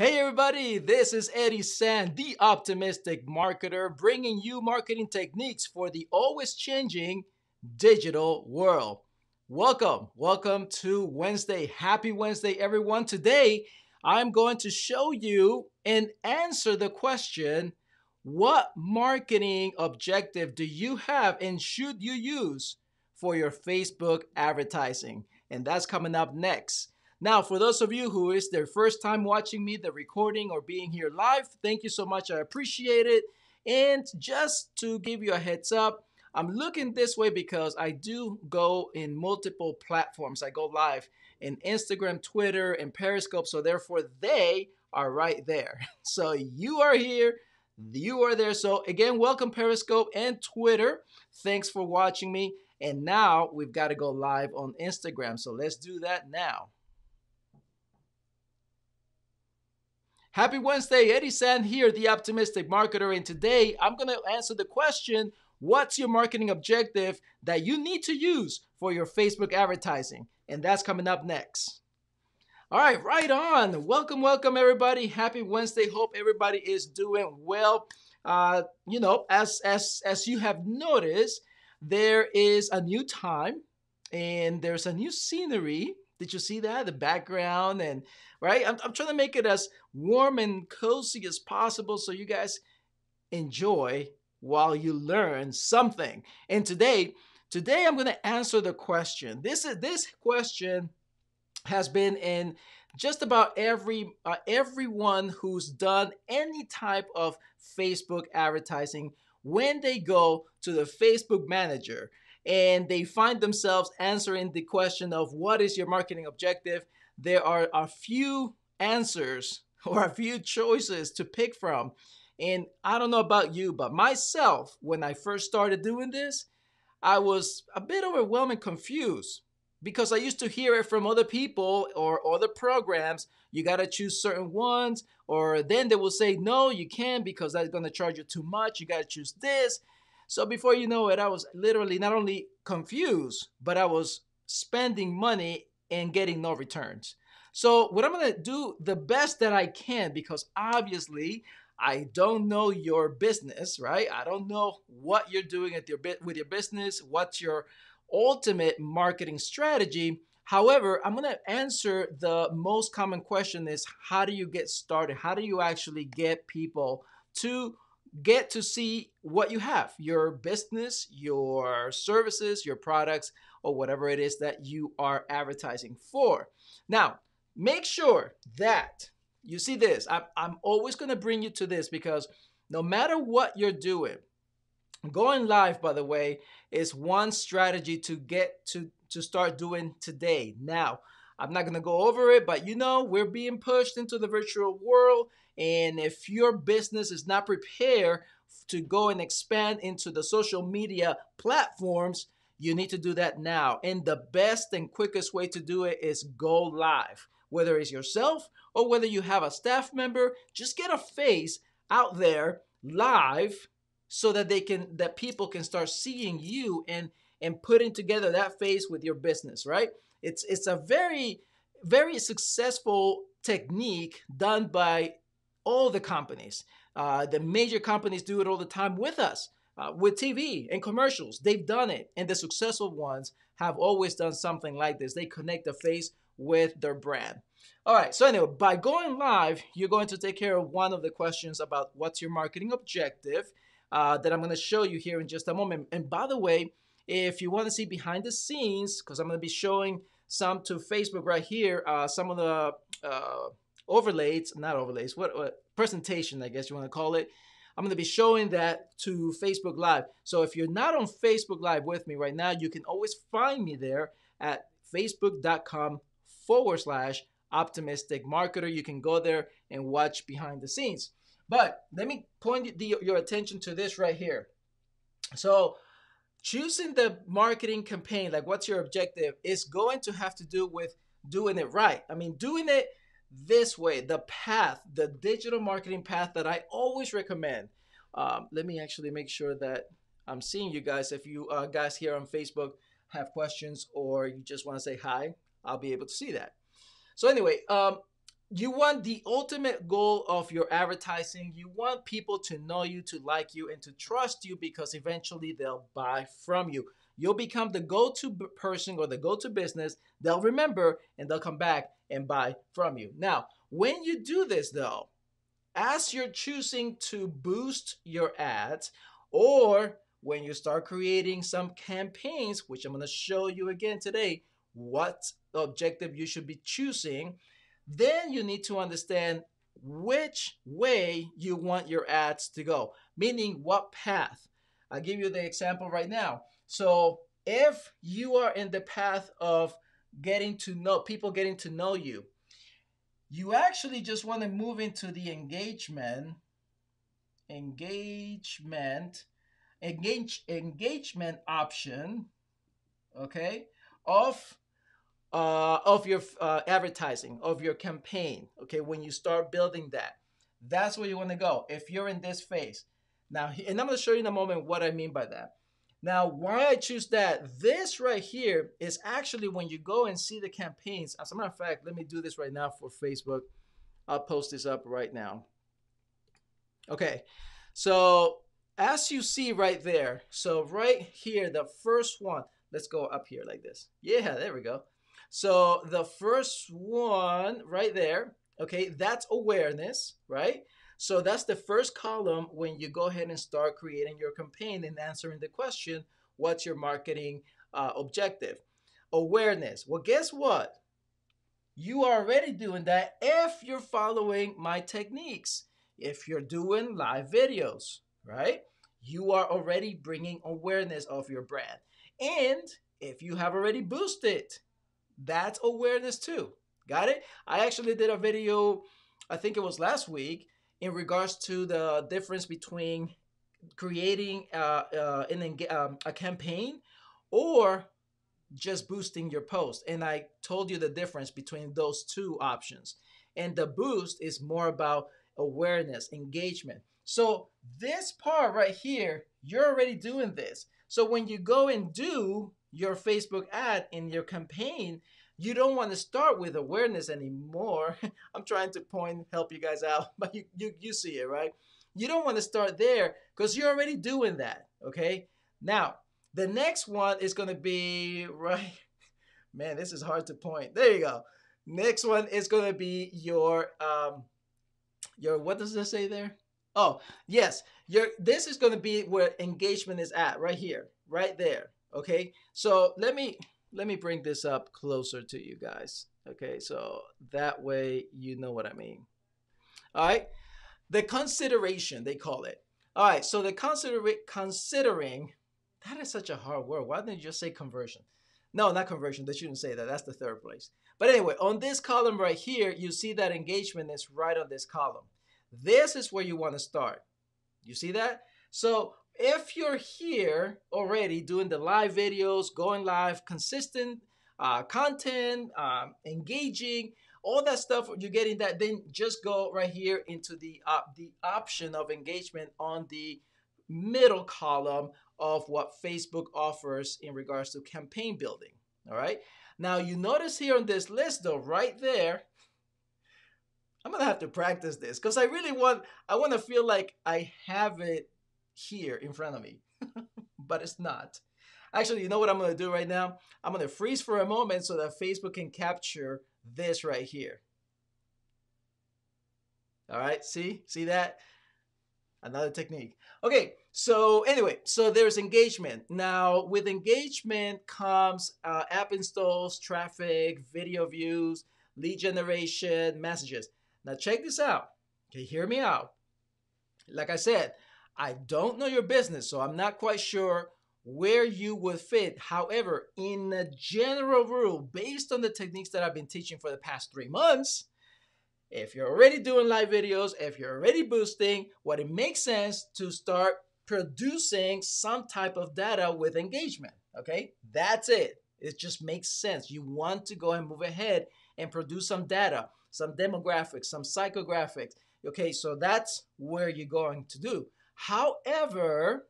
Hey everybody, this is Eddie San, the optimistic marketer, bringing you marketing techniques for the always changing digital world. Welcome to Wednesday. Happy Wednesday, everyone. Today, I'm going to show you and answer the question, what marketing objective do you have and should you use for your Facebook advertising? And that's coming up next. Now, for those of you who is their first time watching me, the recording or being here live, thank you so much. I appreciate it. And just to give you a heads up, I'm looking this way because I do go in multiple platforms. I go live in Instagram, Twitter, and Periscope. So therefore, they are right there. So you are here, you are there. So again, welcome Periscope and Twitter. Thanks for watching me. And now we've got to go live on Instagram. So let's do that now. Happy Wednesday, Eddie San here, the optimistic marketer, and today I'm going to answer the question, what's your marketing objective that you need to use for your Facebook advertising? And that's coming up next. All right on. Welcome everybody. Happy Wednesday. Hope everybody is doing well. As you have noticed, there is a new time and there's a new scenery. Did you see that? The background and right? I'm trying to make it as warm and cozy as possible so you guys enjoy while you learn something. And today I'm going to answer the question. This question has been in just about everyone who's done any type of Facebook advertising when they go to the Facebook manager and they find themselves answering the question of what is your marketing objective. There are a few answers or a few choices to pick from. And I don't know about you, but myself, when I first started doing this, I was a bit overwhelmed and confused because I used to hear it from other people or other programs. You got to choose certain ones, or then they will say, no, you can't because that's going to charge you too much. You got to choose this. So before you know it, I was literally not only confused, but I was spending money and getting no returns. So what I'm going to do the best that I can, because obviously I don't know your business, right? I don't know what you're doing with your business, what's your ultimate marketing strategy. However, I'm going to answer the most common question is, how do you get started? How do you actually get people to get to see what you have, your business, your services, your products, or whatever it is that you are advertising for? Now, make sure that you see this. I'm always going to bring you to this because no matter what you're doing, going live, by the way, is one strategy to get to start doing today. Now, I'm not going to go over it, but we're being pushed into the virtual world. And if your business is not prepared to go and expand into the social media platforms, you need to do that now. And the best and quickest way to do it is go live. Whether it's yourself or whether you have a staff member, just get a face out there live so that people can start seeing you and putting together that face with your business, right? It's a very, very successful technique done by all the companies. The major companies do it all the time with us, with TV and commercials. They've done it, and the successful ones have always done something like this. They connect the face with their brand. All right, so anyway, by going live, you're going to take care of one of the questions about what's your marketing objective that I'm going to show you here in just a moment. And by the way, if you want to see behind the scenes, because I'm going to be showing some to Facebook right here, some of the presentation, I guess you want to call it. I'm going to be showing that to Facebook Live. So if you're not on Facebook Live with me right now, you can always find me there at facebook.com/optimistic marketer. You can go there and watch behind the scenes. But let me point your attention to this right here. So choosing the marketing campaign, like what's your objective, is going to have to do with doing it right. I mean, doing it this way, the path, the digital marketing path that I always recommend. Let me actually make sure that I'm seeing you guys. If you guys here on Facebook have questions or you just want to say hi, I'll be able to see that. So anyway, you want the ultimate goal of your advertising. You want people to know you, to like you, and to trust you, because eventually they'll buy from you. You'll become the go-to person or the go-to business. They'll remember and they'll come back and buy from you. Now, when you do this though, as you're choosing to boost your ads, or when you start creating some campaigns, which I'm going to show you again today, what objective you should be choosing, then you need to understand which way you want your ads to go, meaning what path. I'll give you the example right now. So if you are in the path of getting to know people, getting to know you, you actually just want to move into the engagement engagement option, okay, of your advertising, of your campaign. Okay, when you start building that, that's where you want to go if you're in this phase. Now, and I'm going to show you in a moment what I mean by that. Now, why I choose that, this right here is actually when you go and see the campaigns. As a matter of fact, let me do this right now for Facebook. I'll post this up right now. Okay, so as you see right there, so right here, the first one, let's go up here like this. Yeah, there we go. So the first one right there, okay, that's awareness, right? So that's the first column when you go ahead and start creating your campaign and answering the question, what's your marketing objective? Awareness. Well, guess what? You are already doing that if you're following my techniques. If you're doing live videos, right? You are already bringing awareness of your brand. And if you have already boosted, that's awareness too. Got it? I actually did a video, I think it was last week, in regards to the difference between creating a campaign or just boosting your post. And I told you the difference between those two options. And the boost is more about awareness, engagement. So this part right here, you're already doing this. So when you go and do your Facebook ad in your campaign, you don't want to start with awareness anymore. I'm trying to help you guys out, but you see it, right? You don't want to start there because you're already doing that, okay? Now, the next one is going to be, right? Man, this is hard to point. There you go. Next one is going to be your, what does this say there? Oh, yes. This is going to be where engagement is at, right here, right there. Okay. So let me bring this up closer to you guys. Okay. So that way you know what I mean. All right. The consideration, they call it. All right. So the considering, that is such a hard word. Why didn't you just say conversion? No, not conversion. They shouldn't say that. That's the third place. But anyway, on this column right here, you see that engagement is right on this column. This is where you want to start. You see that? So if you're here already doing the live videos, going live, consistent content, engaging, all that stuff, you're getting that, then just go right here into the option of engagement on the middle column of what Facebook offers in regards to campaign building. All right. Now you notice here on this list though, right there, I'm gonna have to practice this because I want to feel like I have it here in front of me, but it's not. Actually, you know what I'm gonna do right now? I'm gonna freeze for a moment so that Facebook can capture this right here. All right, see that? Another technique. Okay, so anyway, so there's engagement. Now, with engagement comes app installs, traffic, video views, lead generation, messages. Now, check this out. Okay, hear me out. Like I said, I don't know your business, so I'm not quite sure where you would fit. However, in a general rule, based on the techniques that I've been teaching for the past 3 months, if you're already doing live videos, if you're already boosting, what it makes sense to start producing some type of data with engagement. Okay, that's it. It just makes sense. You want to go and move ahead and produce some data, some demographics, some psychographics. Okay, so that's where you're going to do. However,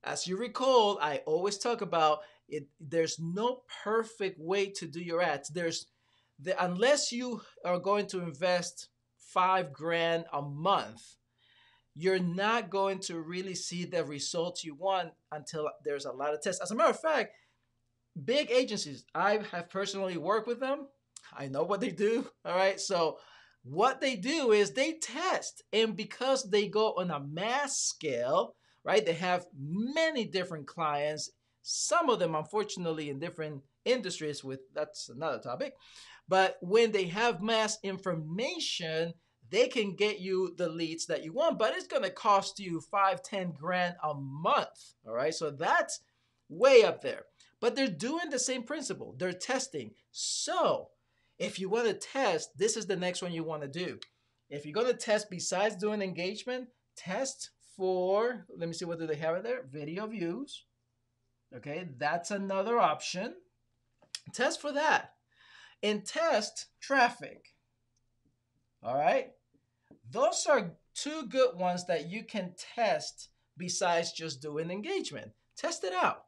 as you recall, I always talk about it. There's no perfect way to do your ads. unless you are going to invest 5 grand a month, you're not going to really see the results you want until there's a lot of tests. As a matter of fact, big agencies, I have personally worked with them. I know what they do. All right. So, what they do is they test. And because they go on a mass scale, right, they have many different clients, some of them, unfortunately, in different industries, with that's another topic. But when they have mass information, they can get you the leads that you want, but it's going to cost you 5, 10 grand a month. All right. So that's way up there. But they're doing the same principle. They're testing. So if you want to test, this is the next one you want to do. If you're going to test, besides doing engagement, test for, let me see, what do they have in there? Video views. Okay, that's another option. Test for that. And test traffic. All right. Those are two good ones that you can test besides just doing engagement. Test it out.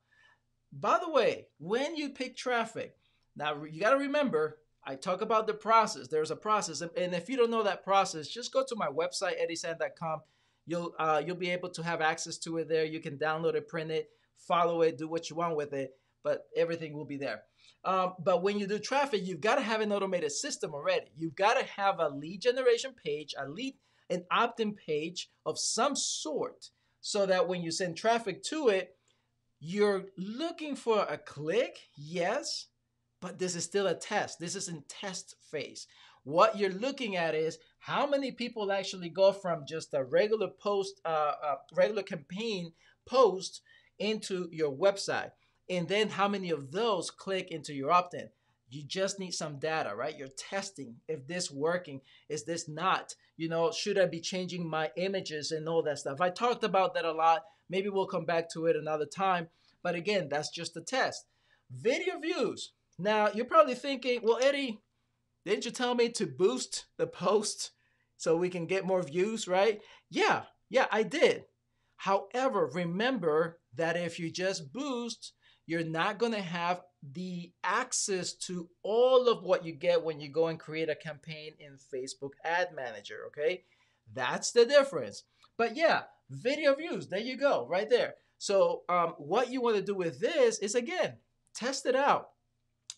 By the way, when you pick traffic, now you got to remember, I talk about the process. There's a process. And if you don't know that process, just go to my website, eddiesand.com. You'll be able to have access to it there. You can download it, print it, follow it, do what you want with it, but everything will be there. But when you do traffic, you've got to have an automated system already. You've got to have a lead generation page, an opt-in page of some sort, so that when you send traffic to it, you're looking for a click, yes, but this is still a test. This is in test phase. What you're looking at is how many people actually go from just a regular post, regular campaign post into your website. And then how many of those click into your opt-in. You just need some data, right? You're testing if this working, is this not? Should I be changing my images and all that stuff? I talked about that a lot. Maybe we'll come back to it another time. But again, that's just a test. Video views. Now, you're probably thinking, well, Eddie, didn't you tell me to boost the post so we can get more views, right? Yeah, I did. However, remember that if you just boost, you're not going to have the access to all of what you get when you go and create a campaign in Facebook Ad Manager, okay? That's the difference. But yeah, video views, there you go, right there. So what you want to do with this is, again, test it out.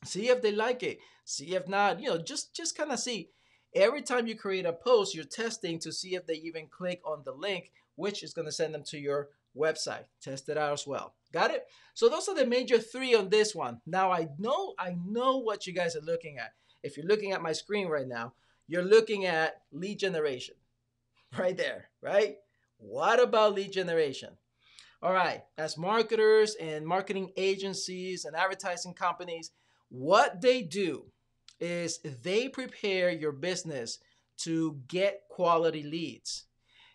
See if they like it. See if not, just kind of see. Every time you create a post, you're testing to see if they even click on the link, which is going to send them to your website. Test it out as well. Got it? So those are the major three on this one. Now I know what you guys are looking at. If you're looking at my screen right now, you're looking at lead generation right there, right? What about lead generation? All right, as marketers and marketing agencies and advertising companies, what they do is they prepare your business to get quality leads.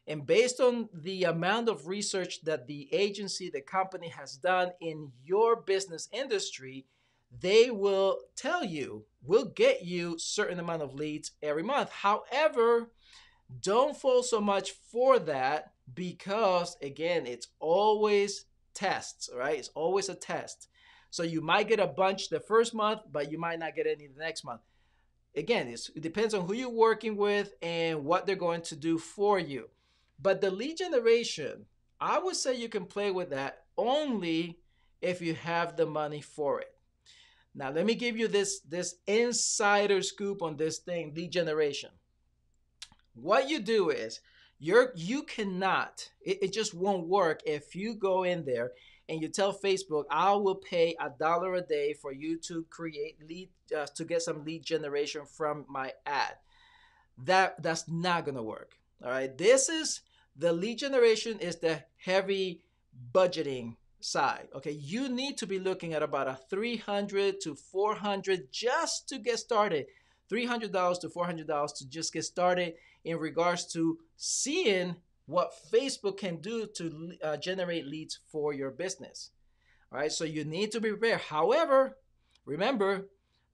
And based on the amount of research that the agency, the company has done in your business industry, they will tell you, will get you certain amount of leads every month. However, don't fall so much for that because, again, it's always tests, right? It's always a test. So you might get a bunch the first month, but you might not get any the next month. Again, it depends on who you're working with and what they're going to do for you. But the lead generation, I would say you can play with that only if you have the money for it. Now, let me give you this insider scoop on this thing, lead generation. What you do is you cannot, it just won't work if you go in there and you tell Facebook, I will pay $1 a day for you to create lead, to get some lead generation from my ad. That's not gonna work. All right, the lead generation is the heavy budgeting side. Okay, you need to be looking at about a $300 to $400 just to get started. $300 to $400 to just get started in regards to seeing what Facebook can do to generate leads for your business. All right, so you need to be prepared. However, remember,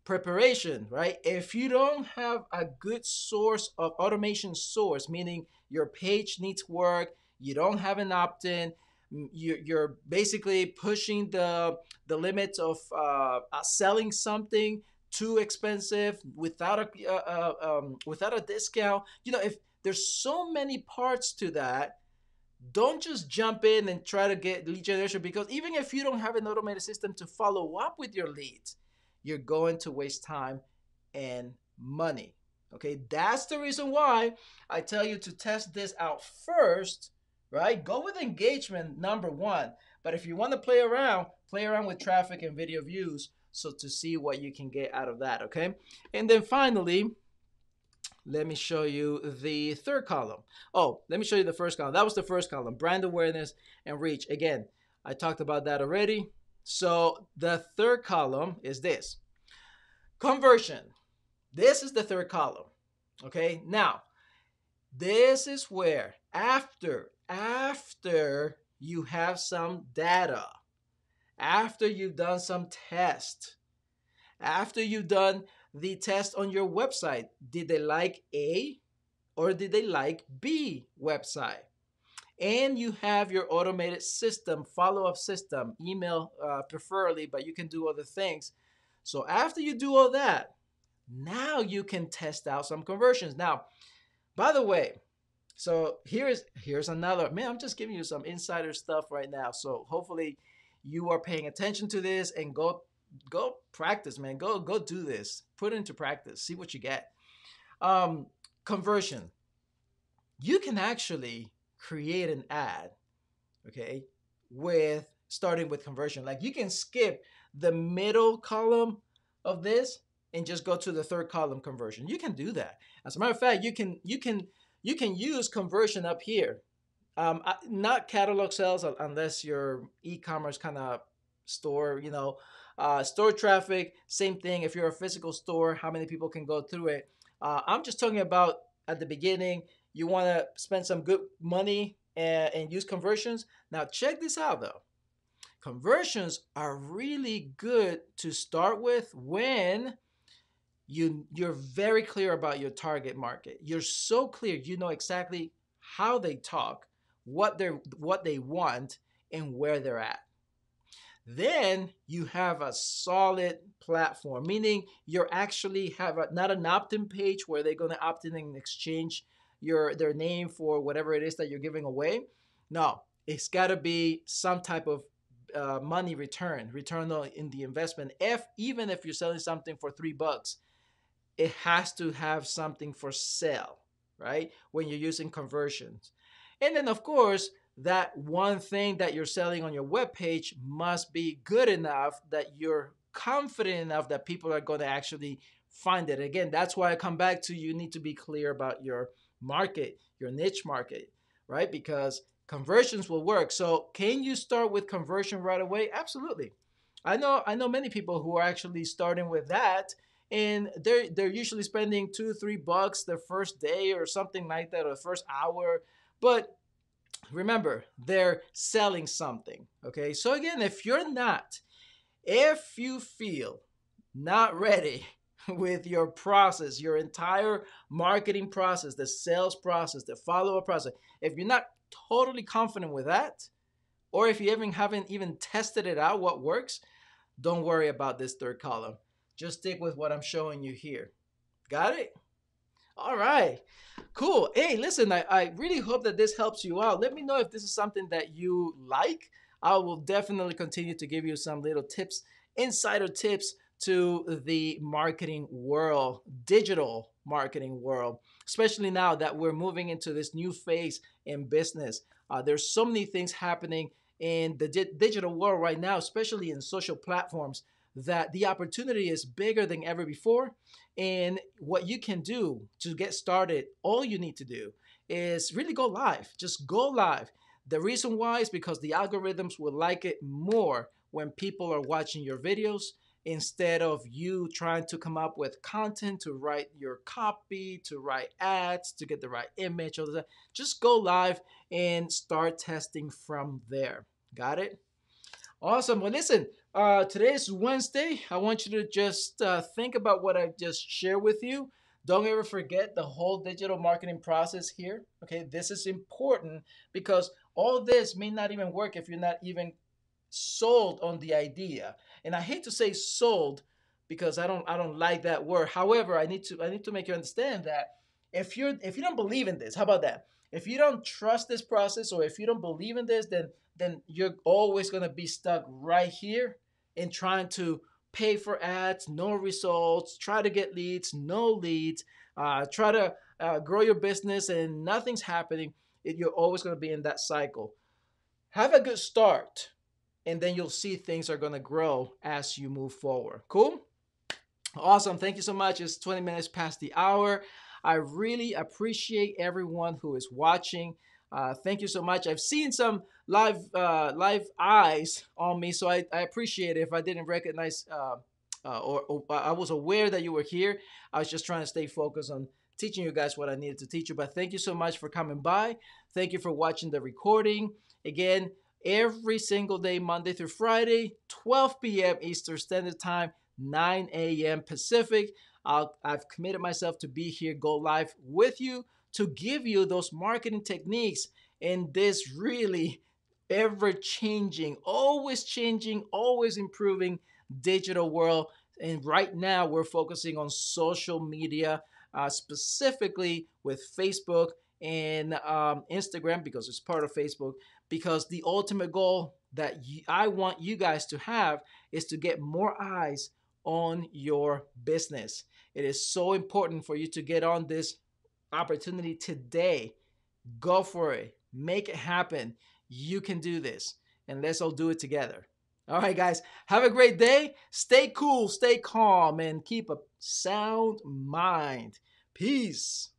preparation, right? If you don't have a good source of automation source, meaning your page needs work, you don't have an opt-in, you're basically pushing the limits of selling something too expensive, without a discount. If there's so many parts to that, don't just jump in and try to get lead generation, because even if you don't have an automated system to follow up with your leads, you're going to waste time and money. Okay, that's the reason why I tell you to test this out first, right? Go with engagement number one. But if you want to play around with traffic and video views, so to see what you can get out of that, okay? And then finally, let me show you the third column. Oh, let me show you the first column. That was the first column, brand awareness and reach. Again, I talked about that already. So the third column is this: conversion. This is the third column. Okay, now this is where after you have some data, after you've done some tests, after you've done the test on your website, did they like A or did they like B website? And you have your automated system, follow-up system, email preferably, but you can do other things. So after you do all that, now you can test out some conversions. Now, by the way, so here's another, man, I'm just giving you some insider stuff right now. So hopefully you are paying attention to this, and go practice, man. Go do this. Put it into practice. See what you get. Um, Conversion. You can actually create an ad, okay, with starting with conversion. Like, you can skip the middle column of this and just go to the third column, conversion. You can do that. As a matter of fact, you can use conversion up here. Not catalog sales unless your e-commerce kind of store, store traffic. Same thing if you're a physical store, how many people can go through it. I'm just talking about at the beginning. You want to spend some good money and use conversions. Now check this out though. Conversions are really good to start with when you're very clear about your target market. You're so clear, you know exactly how they talk, what they want, and where they're at. Then you have a solid platform, meaning you're actually have not an opt-in page where they're going to opt in and exchange their name for whatever it is that you're giving away. No, it's got to be some type of money return in the investment. If even if you're selling something for $3, it has to have something for sale, right? When you're using conversions. And then, of course, that one thing that you're selling on your webpage must be good enough that you're confident enough that people are going to actually find it. Again, that's why I come back to, you need to be clear about your market, your niche market, right? Because conversions will work. So can you start with conversion right away? Absolutely. I know many people who are actually starting with that, and they're usually spending $2-3 their first day or something like that, or the first hour. But remember, they're selling something. Okay, so again, if you feel not ready with your process, your entire marketing process, the sales process, the follow-up process, if you're not totally confident with that, or if you haven't even tested it out what works, don't worry about this third column. Just stick with what I'm showing you here. Got it? All right. Cool. Hey, listen, I really hope that this helps you out. Let me know if this is something that you like. I will definitely continue to give you some little tips, insider tips to the marketing world, digital marketing world, especially now that we're moving into this new phase in business. There's so many things happening in the digital world right now, especially in social platforms, that the opportunity is bigger than ever before. And what you can do to get started, all you need to do is really go live. Just go live. The reason why is because the algorithms will like it more when people are watching your videos, instead of you trying to come up with content to write your copy, to write ads, to get the right image. All that. Just go live and start testing from there. Got it? Awesome. Well, listen, today is Wednesday. I want you to just think about what I just shared with you. Don't ever forget the whole digital marketing process here. Okay, this is important because all this may not even work if you're not even sold on the idea. And I hate to say sold, because I don't like that word. However, I need to make you understand that if you don't believe in this, how about that? If you don't trust this process, or if you don't believe in this, then you're always gonna be stuck right here in trying to pay for ads, no results, try to get leads, no leads, try to grow your business and nothing's happening. You're always gonna be in that cycle. Have a good start, and then you'll see things are gonna grow as you move forward. Cool? Awesome. Thank you so much. It's 20 minutes past the hour. I really appreciate everyone who is watching. Thank you so much. I've seen some live eyes on me, so I appreciate it. If I didn't recognize or I was aware that you were here, I was just trying to stay focused on teaching you guys what I needed to teach you. But thank you so much for coming by. Thank you for watching the recording. Again, every single day, Monday through Friday, 12 p.m. Eastern Standard Time, 9 a.m. Pacific. I've committed myself to be here, go live with you, to give you those marketing techniques in this really ever changing, always improving digital world. And right now, we're focusing on social media, specifically with Facebook and Instagram, because it's part of Facebook. Because the ultimate goal that I want you guys to have is to get more eyes on your business. It is so important for you to get on this opportunity today. Go for it, make it happen. You can do this, and let's all do it together. All right, guys, have a great day. Stay cool, stay calm, and keep a sound mind. Peace.